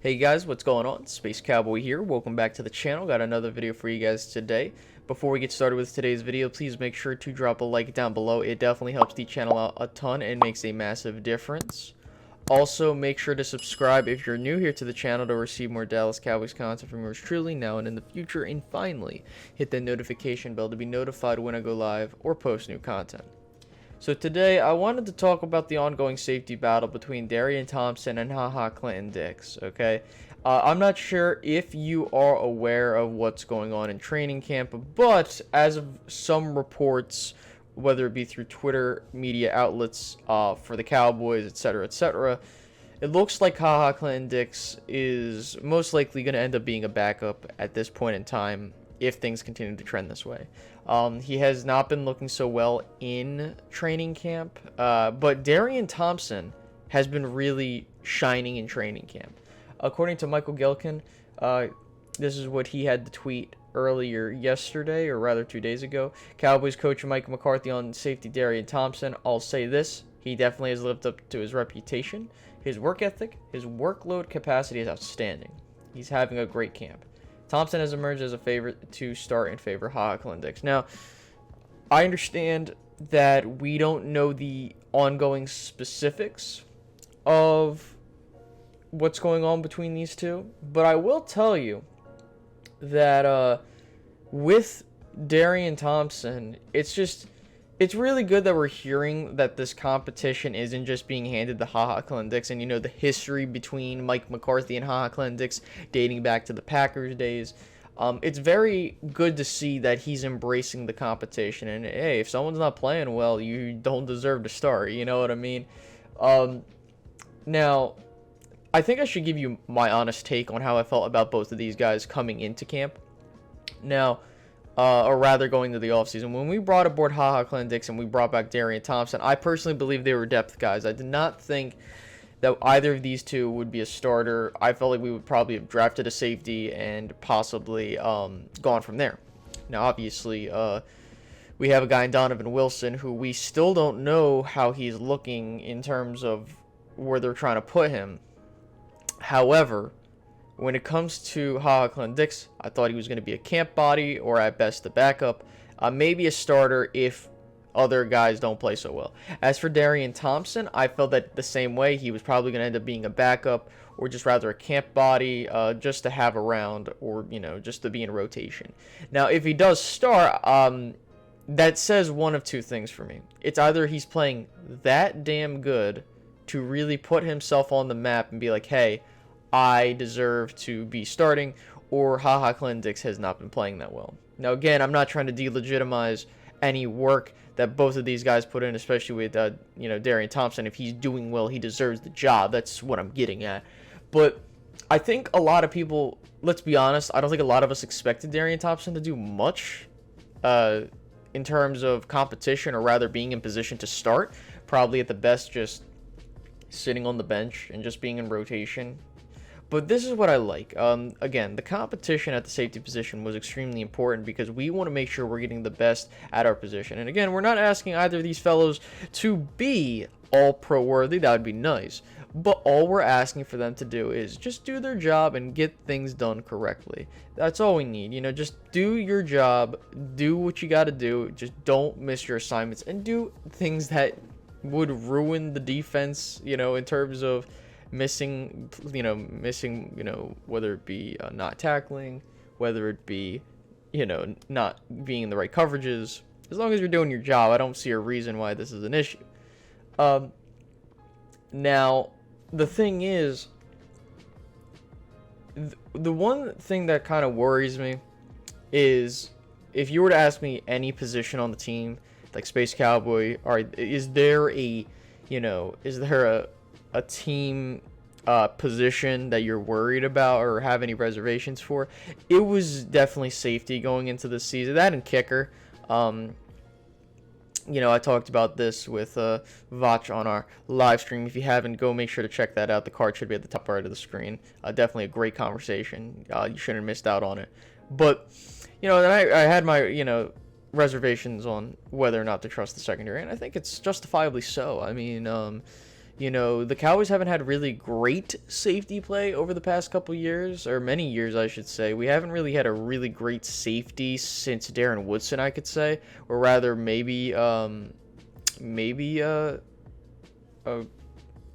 Hey guys, what's going on? Space Cowboy here. Welcome back to the channel. Got another video for you guys today. Before we get started with today's video, please make sure to drop a like down below. It definitely helps the channel out a ton and makes a massive difference. Also, make sure to subscribe if you're new here to the channel to receive more Dallas Cowboys content from yours truly now and in the future. And finally, hit the notification bell to be notified when I go live or post new content. So today, I wanted to talk about the ongoing safety battle between Darian Thompson and Clinton-Dix, okay? I'm not sure if you are aware of what's going on in training camp, but as of some reports, whether it be through Twitter, media outlets for the Cowboys, etc., it looks like Clinton-Dix is most likely going to end up being a backup at this point in time if things continue to trend this way. He has not been looking so well in training camp, but Darian Thompson has been really shining in training camp. According to Michael Gilkin, this is what he had to tweet earlier yesterday, or rather 2 days ago. Cowboys coach Mike McCarthy on safety Darian Thompson. I'll say this, he definitely has lived up to his reputation. His work ethic, his workload capacity is outstanding. He's having a great camp. Thompson has emerged as a favorite to start in favor of Clinton-Dix. Now, I understand that we don't know the ongoing specifics of what's going on between these two, but I will tell you that with Darian Thompson, it's really good that we're hearing that this competition isn't just being handed to Clinton-Dix, and the history between Mike McCarthy and Clinton-Dix dating back to the Packers days. It's very good to see that he's embracing the competition, and hey, if someone's not playing well, you don't deserve to start, you know what I mean? Now, I think I should give you my honest take on how I felt about both of these guys coming into camp. Now, or rather going to the offseason. When we brought aboard Clinton-Dix and we brought back Darian Thompson, I personally believe they were depth guys. I did not think that either of these two would be a starter. I felt like we would probably have drafted a safety and possibly gone from there. Now, obviously, we have a guy in Donovan Wilson who we still don't know how he's looking in terms of where they're trying to put him. However, when it comes to Clinton-Dix, I thought he was going to be a camp body or at best a backup, maybe a starter if other guys don't play so well. As for Darian Thompson, I felt that the same way. He was probably going to end up being a backup or just rather a camp body just to have around or, just to be in rotation. Now, if he does start, that says one of two things for me. It's either he's playing that damn good to really put himself on the map and be like, hey, I deserve to be starting, or Clinton-Dix has not been playing that well. Now, again, I'm not trying to delegitimize any work that both of these guys put in, especially with, Darian Thompson. If he's doing well, he deserves the job. That's what I'm getting at. But I think a lot of people, let's be honest, I don't think a lot of us expected Darian Thompson to do much in terms of competition, or rather being in position to start. Probably at the best just sitting on the bench and just being in rotation. But this is what I like. Again, the competition at the safety position was extremely important because we want to make sure we're getting the best at our position. And again, we're not asking either of these fellows to be all-pro worthy. That would be nice. But all we're asking for them to do is just do their job and get things done correctly. That's all we need. Just do your job. Do what you got to do. Just don't miss your assignments and do things that would ruin the defense, in terms of missing, whether it be not tackling, whether it be, not being in the right coverages. As long as you're doing your job, I don't see a reason why this is an issue. Now, the thing is, the one thing that kind of worries me is if you were to ask me any position on the team, like Space Cowboy, is there a team position that you're worried about or have any reservations for? It was definitely safety going into this season. That and kicker. I talked about this with Vach on our live stream. If you haven't, go make sure to check that out. The card should be at the top right of the screen. Definitely a great conversation. You shouldn't have missed out on it. But, then I had my, reservations on whether or not to trust the secondary, and I think it's justifiably so. I mean, You know, the Cowboys haven't had really great safety play over the past couple years, or many years, I should say. We haven't really had a really great safety since Darren Woodson, I could say, or rather,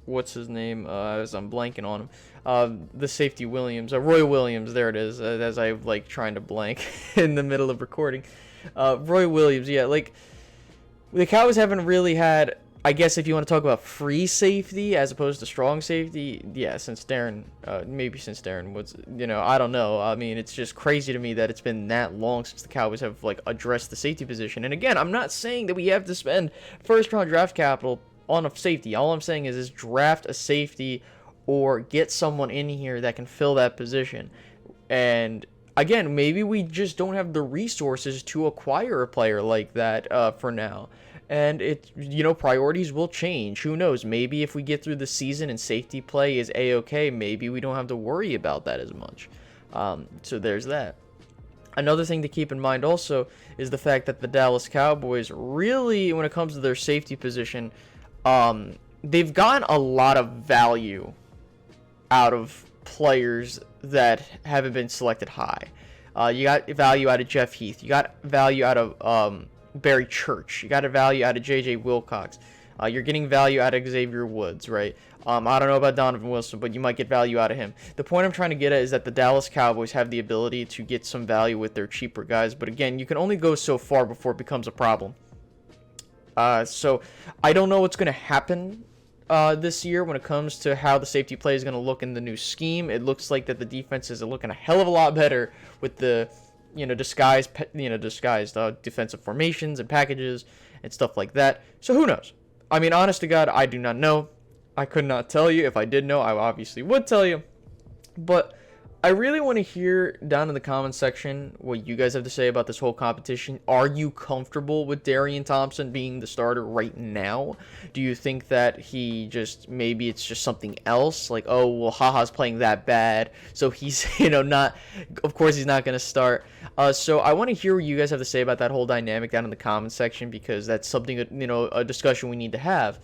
what's his name? As I'm blanking on him, the safety Williams, Roy Williams. There it is. As I like trying to blank in the middle of recording, Roy Williams. Yeah, like the Cowboys haven't really had. I guess if you want to talk about free safety as opposed to strong safety, yeah, since Darren, maybe since Darren was, you know, I don't know. I mean, it's just crazy to me that it's been that long since the Cowboys have, like, addressed the safety position. And again, I'm not saying that we have to spend first-round draft capital on a safety. All I'm saying is draft a safety or get someone in here that can fill that position. And again, maybe we just don't have the resources to acquire a player like that for now. And it, you know, priorities will change. Who knows? Maybe if we get through the season and safety play is a-okay, maybe we don't have to worry about that as much. So there's that. Another thing to keep in mind also is the fact that the Dallas Cowboys really, when it comes to their safety position, they've gotten a lot of value out of players that haven't been selected high. You got value out of Jeff Heath. You got value out of Barry Church. You got a value out of J.J. Wilcox. You're getting value out of Xavier Woods, right? I don't know about Donovan Wilson, but you might get value out of him. The point I'm trying to get at is that the Dallas Cowboys have the ability to get some value with their cheaper guys, but again, you can only go so far before it becomes a problem. So I don't know what's going to happen this year when it comes to how the safety play is going to look in the new scheme. It looks like that the defense is looking a hell of a lot better with the disguised defensive formations and packages and stuff like that. So who knows? I mean, honest to God, I do not know. I could not tell you. If I did know, I obviously would tell you. But I really want to hear down in the comments section what you guys have to say about this whole competition. Are you comfortable with Darian Thompson being the starter right now? Do you think that maybe it's just something else? Like, oh, well, Haha's playing that bad, so he's, not, of course he's not going to start. So I want to hear what you guys have to say about that whole dynamic down in the comments section, because that's something, a discussion we need to have.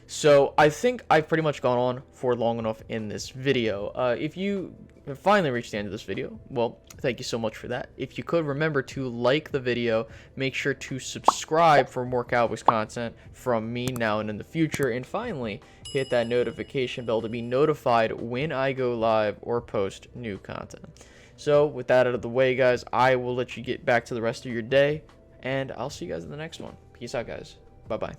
So I think I've pretty much gone on for long enough in this video. If you have finally reached the end of this video, well, thank you so much for that. If you could, remember to like the video, make sure to subscribe for more Cowboys content from me now and in the future, and finally, hit that notification bell to be notified when I go live or post new content. So with that out of the way, guys, I will let you get back to the rest of your day, and I'll see you guys in the next one. Peace out, guys. Bye-bye.